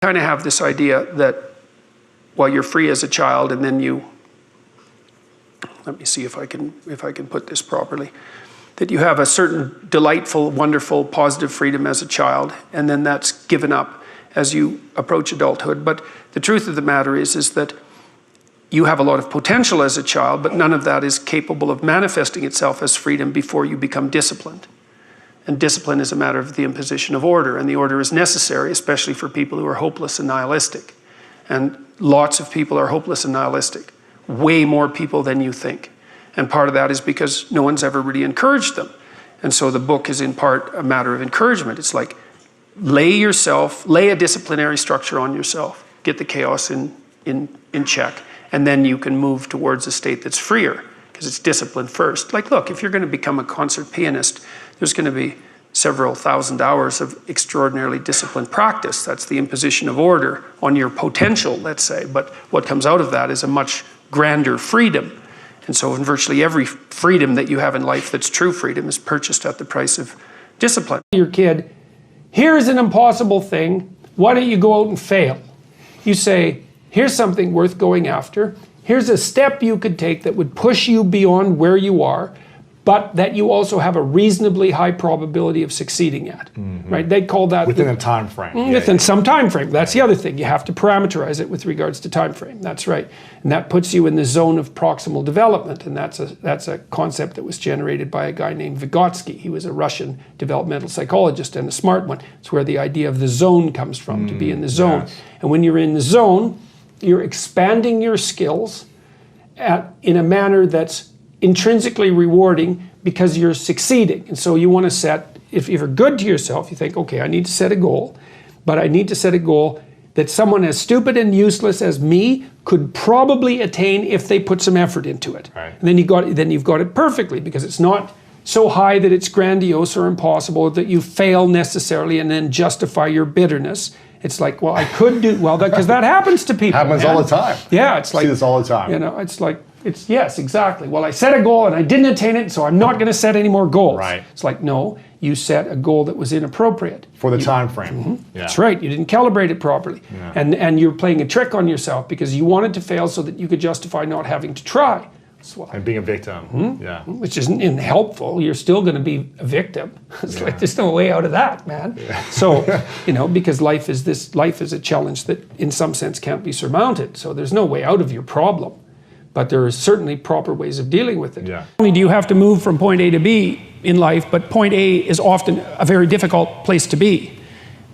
kind of have this idea that, well, you're free as a child, and then you, let me see if I can put this properly, that you have a certain delightful, wonderful, positive freedom as a child, and then that's given up as you approach adulthood. But the truth of the matter is that you have a lot of potential as a child, but none of that is capable of manifesting itself as freedom before you become disciplined. And discipline is a matter of the imposition of order, and the order is necessary, especially for people who are hopeless and nihilistic. And lots of people are hopeless and nihilistic, way more people than you think. And part of that is because no one's ever really encouraged them. And so the book is in part a matter of encouragement. It's like, lay a disciplinary structure on yourself, get the chaos in check, and then you can move towards a state that's freer, because it's discipline first. Like, look, if you're going to become a concert pianist, there's going to be several thousand hours of extraordinarily disciplined practice. That's the imposition of order on your potential, let's say. But what comes out of that is a much grander freedom. And so in virtually every freedom that you have in life that's true freedom is purchased at the price of discipline. Your kid, here's an impossible thing. Why don't you go out and fail? You say, here's something worth going after. Here's a step you could take that would push you beyond where you are, but that you also have a reasonably high probability of succeeding at, right? They call that within a time frame. Within some time frame. That's the other thing. You have to parameterize it with regards to time frame. That's right, and that puts you in the zone of proximal development, and that's a concept that was generated by a guy named Vygotsky. He was a Russian developmental psychologist and a smart one. It's where the idea of the zone comes from, to be in the zone. Yes. And when you're in the zone, you're expanding your skills in a manner that's intrinsically rewarding because you're succeeding. And so you want to set, if you're good to yourself, you think, okay, I need to set a goal, but I need to set a goal that someone as stupid and useless as me could probably attain if they put some effort into it. Right. And then you've got it perfectly, because it's not so high that it's grandiose or impossible that you fail necessarily and then justify your bitterness. It's like, well, I could do well, because that happens to people. Happens all the time. Yeah, it's like, see this all the time. You know, it's like, yes, exactly. Well, I set a goal and I didn't attain it, so I'm not going to set any more goals. Right. It's like, no, you set a goal that was inappropriate For the time frame. Yeah. That's right. You didn't calibrate it properly, and you're playing a trick on yourself because you wanted to fail so that you could justify not having to try. And being a victim. Yeah. Which isn't helpful. You're still going to be a victim. It's like, there's no way out of that, man. Yeah. So, because life is a challenge that in some sense can't be surmounted. So there's no way out of your problem, but there are certainly proper ways of dealing with it. Yeah. Not only do you have to move from point A to B in life, but point A is often a very difficult place to be,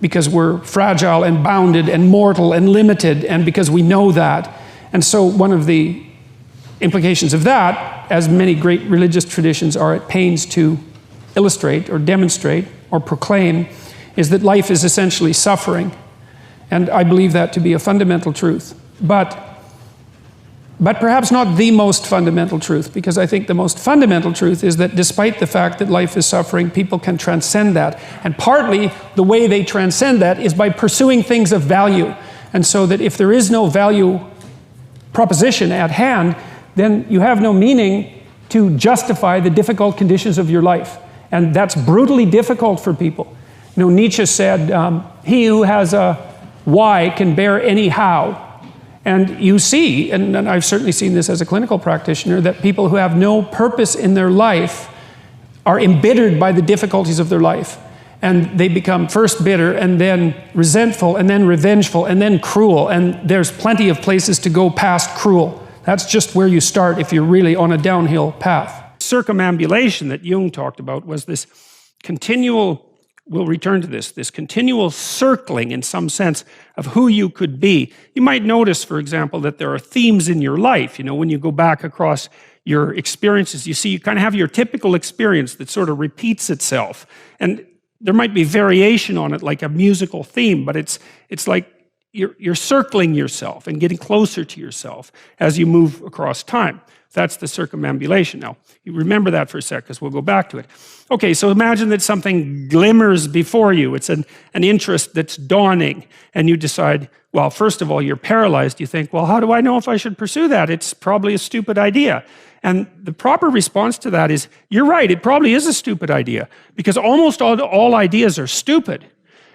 because we're fragile and bounded and mortal and limited, and because we know that. And so one of the implications of that, as many great religious traditions are at pains to illustrate or demonstrate or proclaim, is that life is essentially suffering. And I believe that to be a fundamental truth. But perhaps not the most fundamental truth, because I think the most fundamental truth is that despite the fact that life is suffering, people can transcend that. And partly the way they transcend that is by pursuing things of value. And so that if there is no value proposition at hand, then you have no meaning to justify the difficult conditions of your life. And that's brutally difficult for people. Nietzsche said, he who has a why can bear any how. And you see, and I've certainly seen this as a clinical practitioner, that people who have no purpose in their life are embittered by the difficulties of their life. And they become first bitter, and then resentful, and then revengeful, and then cruel. And there's plenty of places to go past cruel. That's just where you start if you're really on a downhill path. Circumambulation that Jung talked about was this continual, we'll return to this continual circling in some sense of who you could be. You might notice, for example, that there are themes in your life. When you go back across your experiences, you see you kind of have your typical experience that sort of repeats itself. And there might be variation on it, like a musical theme, but it's like you're circling yourself and getting closer to yourself as you move across time. That's the circumambulation. Now, you remember that for a sec, because we'll go back to it. Okay, so imagine that something glimmers before you. It's an interest that's dawning, and you decide, well, first of all, you're paralyzed. You think, well, how do I know if I should pursue that? It's probably a stupid idea. And the proper response to that is, you're right, it probably is a stupid idea, because almost all ideas are stupid.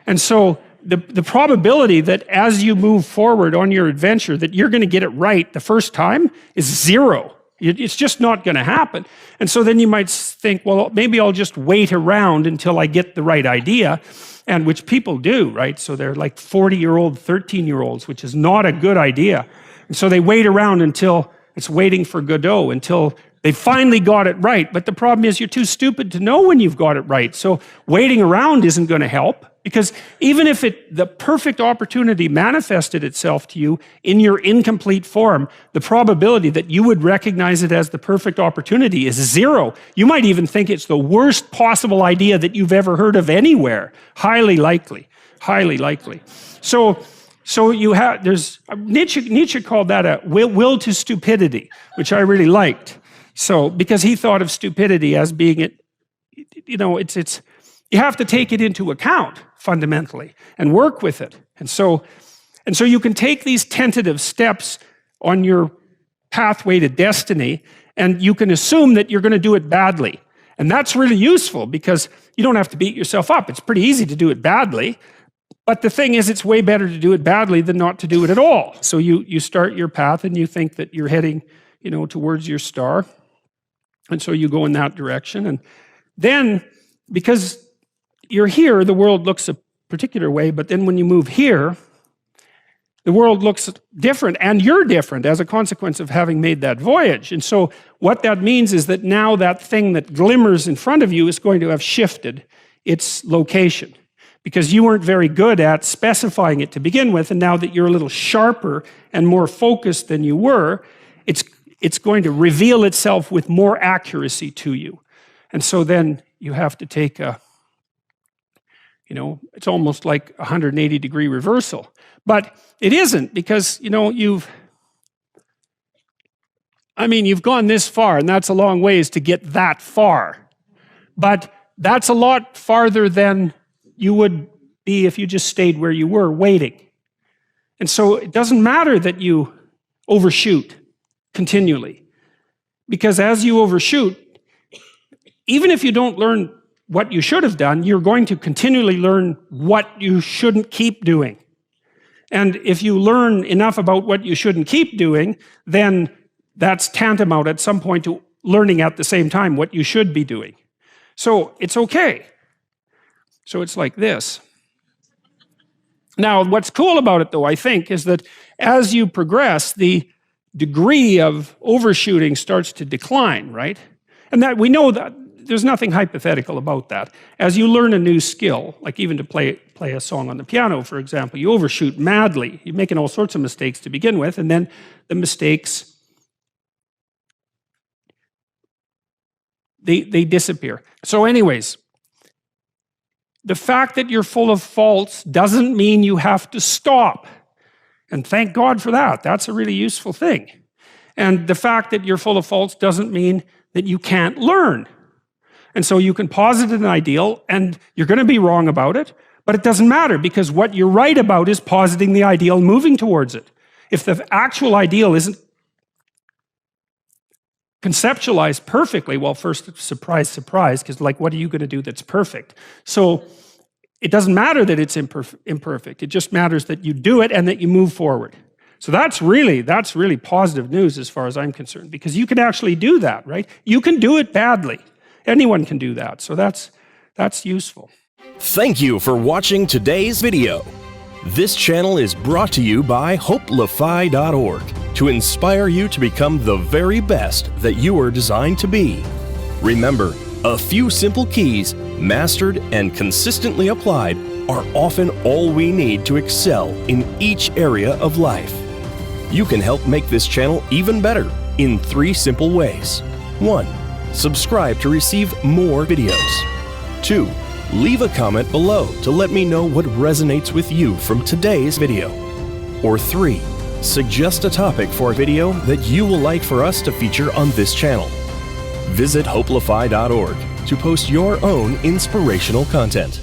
And so the probability that as you move forward on your adventure that you're going to get it right the first time is zero. It's just not going to happen. And so then you might think, well, maybe I'll just wait around until I get the right idea, and which people do, right? So they're like 40-year-old, 13-year-olds, which is not a good idea. And so they wait around until it's waiting for Godot, until they finally got it right. But the problem is you're too stupid to know when you've got it right. So waiting around isn't going to help, because even if the perfect opportunity manifested itself to you in your incomplete form, the probability that you would recognize it as the perfect opportunity is zero. You might even think it's the worst possible idea that you've ever heard of anywhere. Highly likely, highly likely. So you have, Nietzsche called that a will to stupidity, which I really liked. So, because he thought of stupidity as being you have to take it into account fundamentally and work with it. And so you can take these tentative steps on your pathway to destiny, and you can assume that you're going to do it badly. And that's really useful because you don't have to beat yourself up. It's pretty easy to do it badly. But the thing is, it's way better to do it badly than not to do it at all. So you start your path and you think that you're heading, towards your star. And so you go in that direction. And then, because you're here, the world looks a particular way, but then when you move here, the world looks different, and you're different as a consequence of having made that voyage. And so what that means is that now that thing that glimmers in front of you is going to have shifted its location, because you weren't very good at specifying it to begin with, and now that you're a little sharper and more focused than you were, it's going to reveal itself with more accuracy to you. And so then you have to take it's almost like a 180-degree reversal. But it isn't, because, you've gone this far, and that's a long ways to get that far. But that's a lot farther than you would be if you just stayed where you were, waiting. And so it doesn't matter that you overshoot continually, because as you overshoot, even if you don't learn what you should have done, you're going to continually learn what you shouldn't keep doing. And if you learn enough about what you shouldn't keep doing, then that's tantamount at some point to learning at the same time what you should be doing. So it's okay. So it's like this. Now, what's cool about it, though, I think, is that as you progress, the degree of overshooting starts to decline, right? And that we know that there's nothing hypothetical about that. As you learn a new skill, like even to play a song on the piano, for example, you overshoot madly. You're making all sorts of mistakes to begin with, and then the mistakes, they disappear. So anyways, the fact that you're full of faults doesn't mean you have to stop. And thank God for that. That's a really useful thing. And the fact that you're full of faults doesn't mean that you can't learn. And so you can posit an ideal, and you're going to be wrong about it, but it doesn't matter, because what you're right about is positing the ideal and moving towards it. If the actual ideal isn't conceptualized perfectly, well, first, surprise, surprise, because what are you going to do that's perfect? So it doesn't matter that it's imperfect. It just matters that you do it and that you move forward. So that's really positive news as far as I'm concerned, because you can actually do that, right? You can do it badly. Anyone can do that. So that's useful. Thank you for watching today's video. This channel is brought to you by hopelify.org to inspire you to become the very best that you are designed to be. Remember, a few simple keys, mastered and consistently applied, are often all we need to excel in each area of life. You can help make this channel even better in 3 simple ways. 1. Subscribe to receive more videos. 2. Leave a comment below to let me know what resonates with you from today's video. Or 3. Suggest a topic for a video that you will like for us to feature on this channel. Visit hopelify.org to post your own inspirational content.